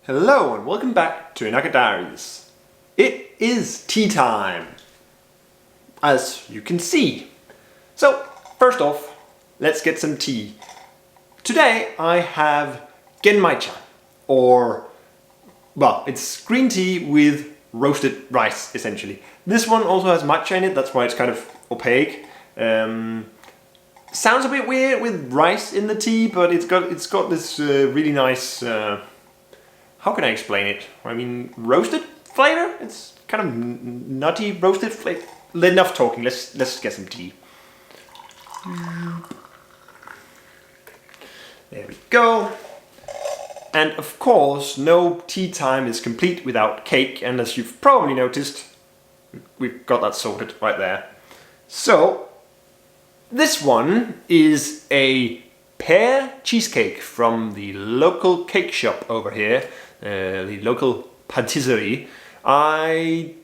Hello and welcome back to Inaka Diaries. It is tea time, as you can see. So, first off, let's get some tea. Today I have genmaicha, or, well, it's green tea with roasted rice, essentially. This one also has matcha in it, that's why it's kind of opaque. Sounds a bit weird with rice in the tea, but it's got this really nice, how can I explain it? I mean, roasted flavor? It's kind of nutty roasted flavor. Enough talking, let's get some tea. There we go. And of course, no tea time is complete without cake, and as you've probably noticed, we've got that sorted right there. So, this one is a Pear Cheesecake from the local cake shop over here, the local patisserie. I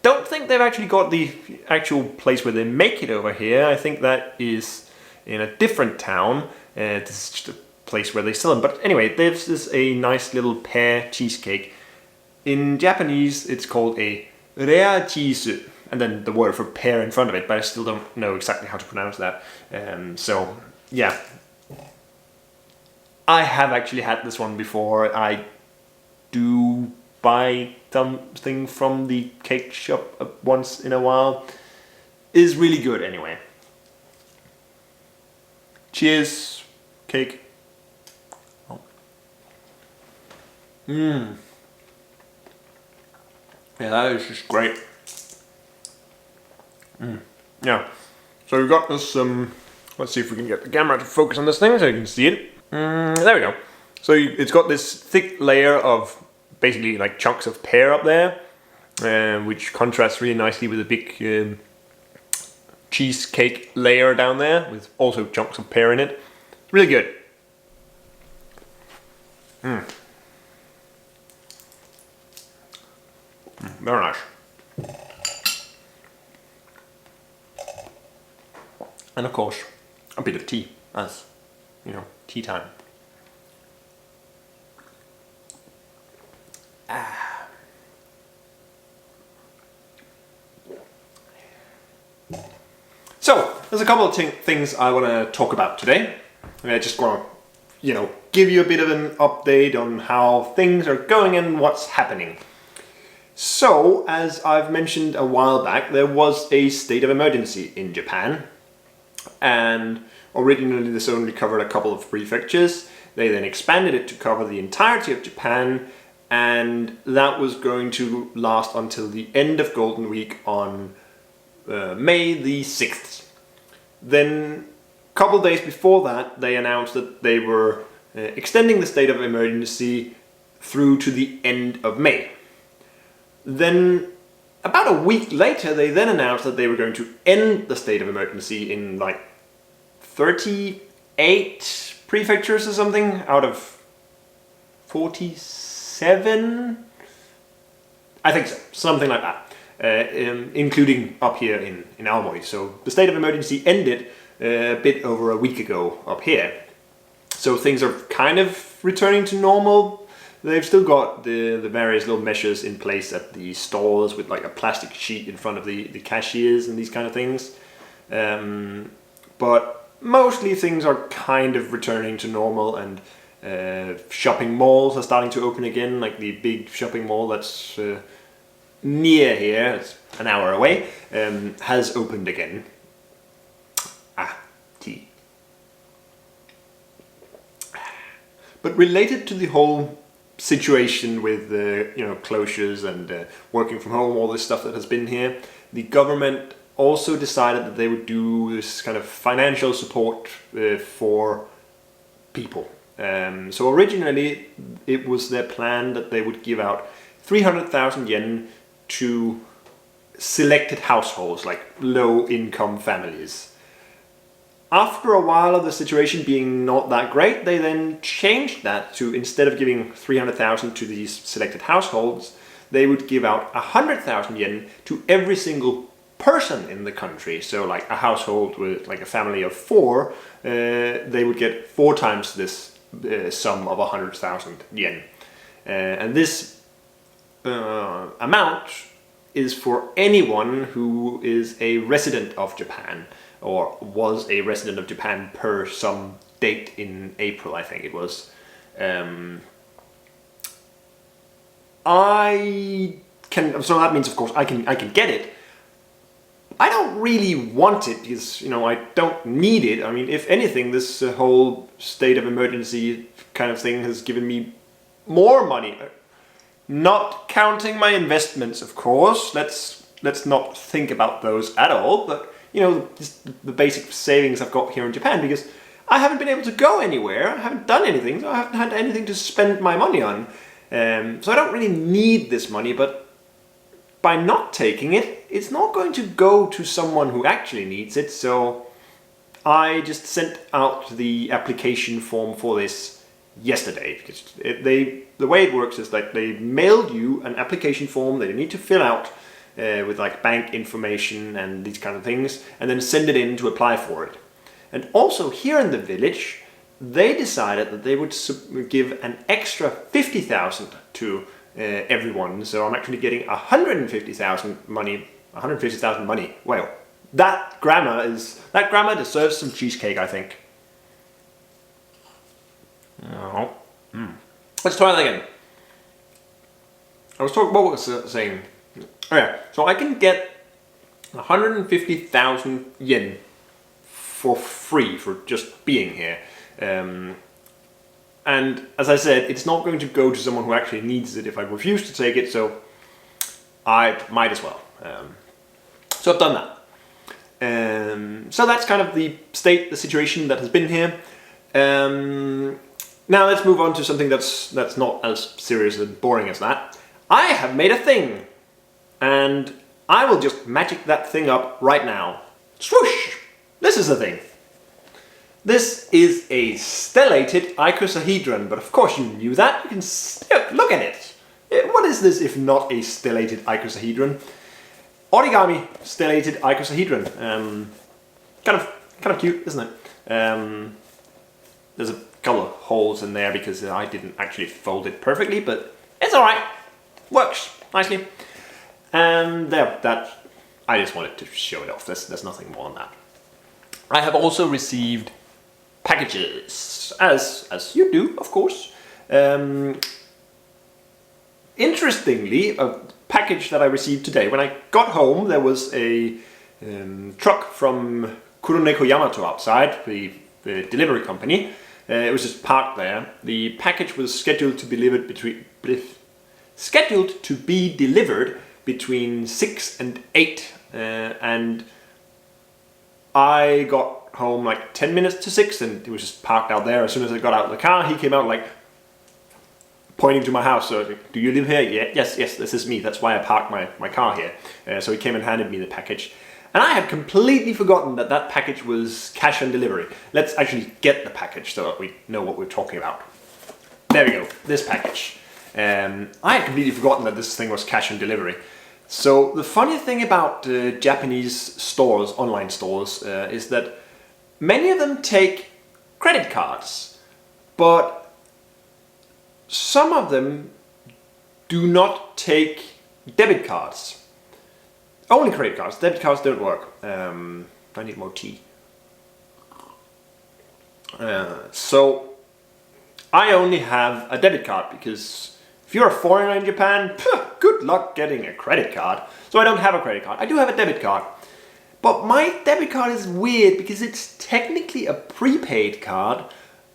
don't think they've actually got the actual place where they make it over here. I think that is in a different town. This is just a place where they sell them. But anyway, this is a nice little pear cheesecake. In Japanese, it's called a rea cheese, and then the word for pear in front of it, but I still don't know exactly how to pronounce that. So, yeah. I have actually had this one before. I do buy something from the cake shop once in a while. Is really good anyway. Cheers, cake. Oh. Yeah, that is just great. Yeah, so we've got this, let's see if we can get the camera to focus on this thing so you can see it. There we go. So it's got this thick layer of basically like chunks of pear up there, which contrasts really nicely with a big cheesecake layer down there with also chunks of pear in it. Really good. Very nice. And of course, a bit of tea, as you know, tea time. So, there's a couple of things I want to talk about today. I just want to, give you a bit of an update on how things are going and what's happening. So, as I've mentioned a while back, there was a state of emergency in Japan. And originally this only covered a couple of prefectures. They then expanded it to cover the entirety of Japan, and that was going to last until the end of Golden Week on May the 6th. Then a couple of days before that, they announced that they were extending the state of emergency through to the end of May. Then about a week later, they then announced that they were going to end the state of emergency in like 38 prefectures or something out of 47? I think so, something like that, including up here in Aomori. So the state of emergency ended a bit over a week ago up here. So things are kind of returning to normal. They've still got the various little measures in place at the stores with like a plastic sheet in front of the cashiers and these kind of things. But mostly things are kind of returning to normal, and shopping malls are starting to open again, like the big shopping mall that's near here, it's an hour away, has opened again. Tea. But related to the whole situation with closures and working from home, all this stuff that has been here, the government also decided that they would do this kind of financial support for people. So originally it was their plan that they would give out 300,000 yen to selected households, like low-income families. After a while of the situation being not that great, they then changed that to, instead of giving 300,000 to these selected households, they would give out 100,000 yen to every single person in the country. So like a household with like a family of 4, they would get 4 times this sum of 100,000 yen. And this amount is for anyone who is a resident of Japan, or was a resident of Japan per some date in April, I think it was. So that means, of course, I can get it. I don't really want it because, I don't need it. I mean, if anything, this whole state of emergency kind of thing has given me more money. Not counting my investments, of course. Let's not think about those at all. But, just the basic savings I've got here in Japan, because I haven't been able to go anywhere. I haven't done anything, so I haven't had anything to spend my money on. So I don't really need this money, but by not taking it, it's not going to go to someone who actually needs it. So I just sent out the application form for this yesterday. Because the way it works is that they mailed you an application form that you need to fill out with like bank information and these kind of things, and then send it in to apply for it. And also here in the village, they decided that they would give an extra 50,000 to everyone. So I'm actually getting 150,000 money. 150,000 money. Well, that grammar deserves some cheesecake, I think. Oh. Let's try that again. What was I saying? Oh yeah, so I can get 150,000 yen for free for just being here. And as I said, it's not going to go to someone who actually needs it if I refuse to take it, so I might as well. So I've done that. So that's kind of the situation that has been here. Now let's move on to something that's not as serious and boring as that. I have made a thing, and I will just magic that thing up right now. Swoosh! This is the thing. This is a stellated icosahedron, but of course you knew that. You can look at it. What is this if not a stellated icosahedron? Origami stellated icosahedron. Kind of cute, isn't it? There's a couple of holes in there because I didn't actually fold it perfectly, but it's all right. Works nicely. And that I just wanted to show it off. There's nothing more than that. I have also received packages, as you do, of course. Interestingly, a package that I received today. When I got home, there was a truck from Kuroneko Yamato outside, the delivery company. It was just parked there. The package was scheduled to be delivered between 6 and 8, and I got home like 10 minutes to 6, and it was just parked out there. As soon as I got out of the car, he came out like pointing to my house. So, do you live here? Yeah, yes, this is me. That's why I parked my car here. So he came and handed me the package. And I had completely forgotten that package was cash on delivery. Let's actually get the package so that we know what we're talking about. There we go, this package. I had completely forgotten that this thing was cash on delivery. So the funny thing about Japanese stores, online stores, is that many of them take credit cards, but some of them do not take debit cards. Only credit cards. Debit cards don't work. I need more tea. So I only have a debit card because if you're a foreigner in Japan, good luck getting a credit card. So I don't have a credit card. I do have a debit card. But my debit card is weird because it's technically a prepaid card,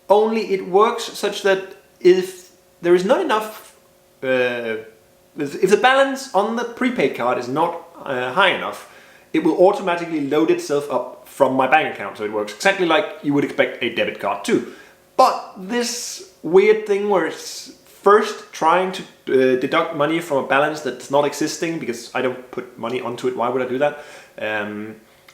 only it works such that if there is not enough, if the balance on the prepaid card is not high enough, it will automatically load itself up from my bank account. So it works exactly like you would expect a debit card to. But this weird thing where it's first trying to deduct money from a balance that's not existing, because I don't put money onto it, why would I do that?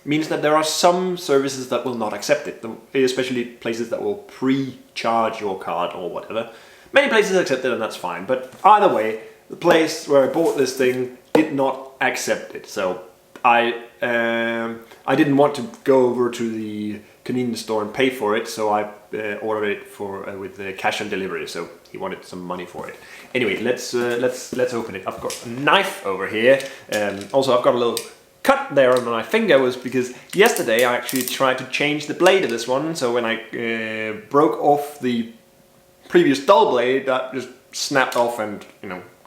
Means that there are some services that will not accept it, especially places that will pre-charge your card or whatever. Many places accept it and that's fine, but either way, the place where I bought this thing did not accept it. So I didn't want to go over to the convenience store and pay for it, so I ordered it for with the cash on delivery. So he wanted some money for it. Anyway, let's open it. I've got a knife over here. Also, I've got a little cut there on my finger, was because yesterday I actually tried to change the blade of this one. So when I broke off the previous dull blade, that just snapped off and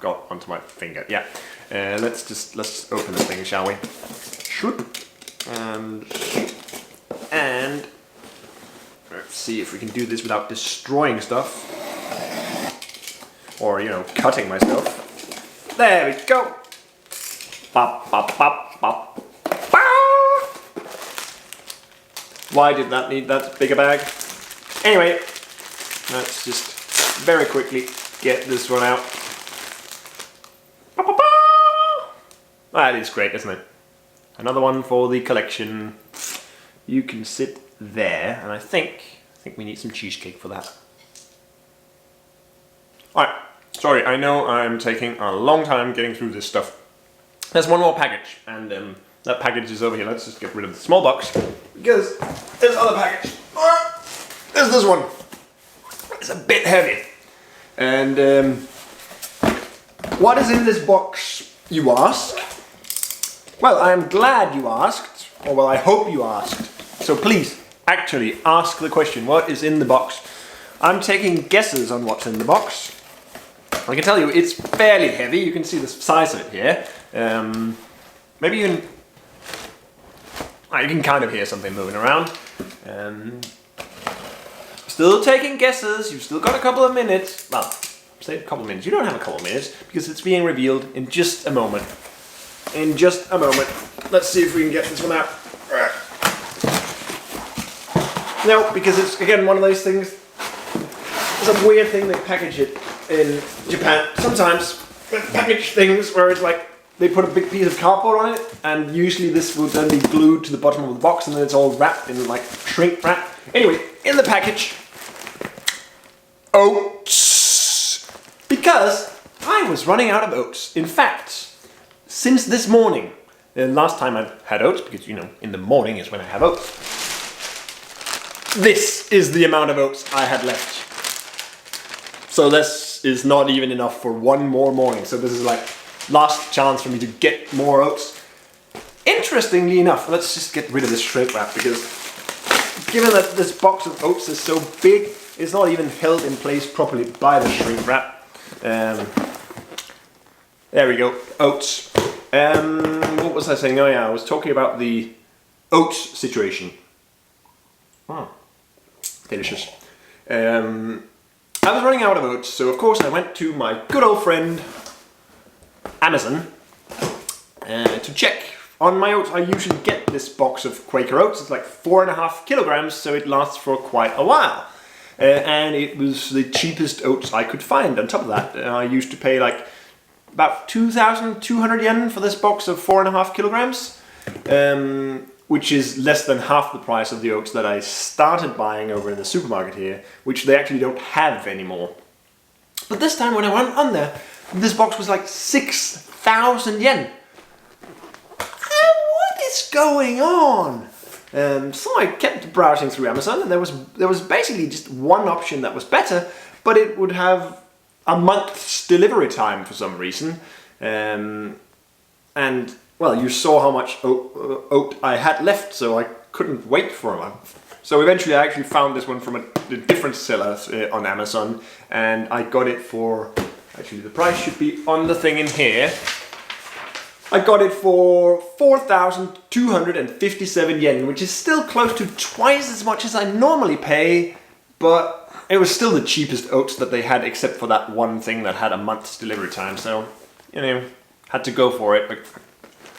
got onto my finger. Yeah. Let's open this thing, shall we? And let's see if we can do this without destroying stuff. Or, cutting myself. There we go. Bop, bop, bop, bop. Why did that need that bigger bag? Anyway, let's just very quickly get this one out. That is great, isn't it? Another one for the collection. You can sit there, and I think we need some cheesecake for that. Alright, sorry, I know I'm taking a long time getting through this stuff. There's one more package, and that package is over here. Let's just get rid of the small box, because there's other package. There's this one. It's a bit heavy. And what is in this box, you ask? Well, I am glad you asked, or well, I hope you asked. So please, actually, ask the question, what is in the box? I'm taking guesses on what's in the box. I can tell you, it's fairly heavy. You can see the size of it here. Maybe you can kind of hear something moving around. Still taking guesses. You've still got a couple of minutes. Well, say a couple of minutes. You don't have a couple of minutes because it's being revealed in just a moment. In just a moment. Let's see if we can get this one out. No, because it's again one of those things. It's a weird thing they package it in Japan. Sometimes they package things where it's like they put a big piece of cardboard on it, and usually this will then be glued to the bottom of the box, and then it's all wrapped in like shrink wrap. Anyway, in the package, oats. Because I was running out of oats. In fact, since this morning, the last time I had oats, because in the morning is when I have oats, this is the amount of oats I had left. So this is not even enough for one more morning. So this is like last chance for me to get more oats. Interestingly enough, let's just get rid of this shrink wrap, because given that this box of oats is so big, it's not even held in place properly by the shrink wrap. There we go, oats. What was I saying? Oh yeah, I was talking about the oats situation. Oh, delicious. I was running out of oats, so of course I went to my good old friend Amazon to check on my oats. I usually get this box of Quaker oats. It's like 4.5 kilograms, so it lasts for quite a while. And it was the cheapest oats I could find. On top of that, I used to pay like about 2,200 yen for this box of 4.5 kilograms, which is less than half the price of the oats that I started buying over in the supermarket here, which they actually don't have anymore. But this time when I went on there, this box was like 6,000 yen. What is going on? So I kept browsing through Amazon, and there was basically just one option that was better, but it would have a month's delivery time for some reason. And well, you saw how much oat I had left, so I couldn't wait for a month. So eventually I actually found this one from a different seller on Amazon, and I got it for, actually the price should be on the thing in here. I got it for 4,257 yen, which is still close to twice as much as I normally pay, but it was still the cheapest oats that they had, except for that one thing that had a month's delivery time. So, had to go for it, but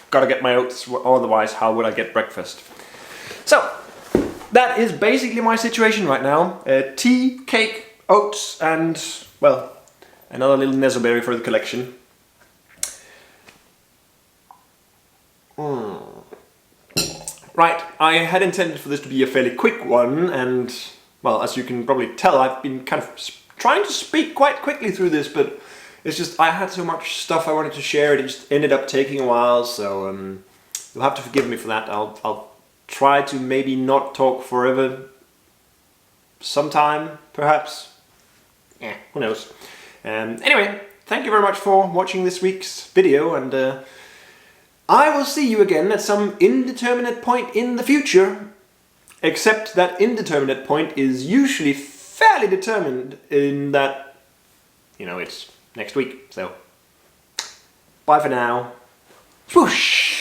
gotta get my oats, otherwise how would I get breakfast? So, that is basically my situation right now. Tea, cake, oats, and, well, another little nezoberry for the collection. Right, I had intended for this to be a fairly quick one, and, well, as you can probably tell, I've been kind of trying to speak quite quickly through this, but it's just, I had so much stuff I wanted to share, it just ended up taking a while, so you'll have to forgive me for that. I'll try to maybe not talk forever sometime, perhaps. Who knows. Anyway, thank you very much for watching this week's video, and I will see you again at some indeterminate point in the future, except that indeterminate point is usually fairly determined in that, you know, it's next week. So, bye for now. Swoosh!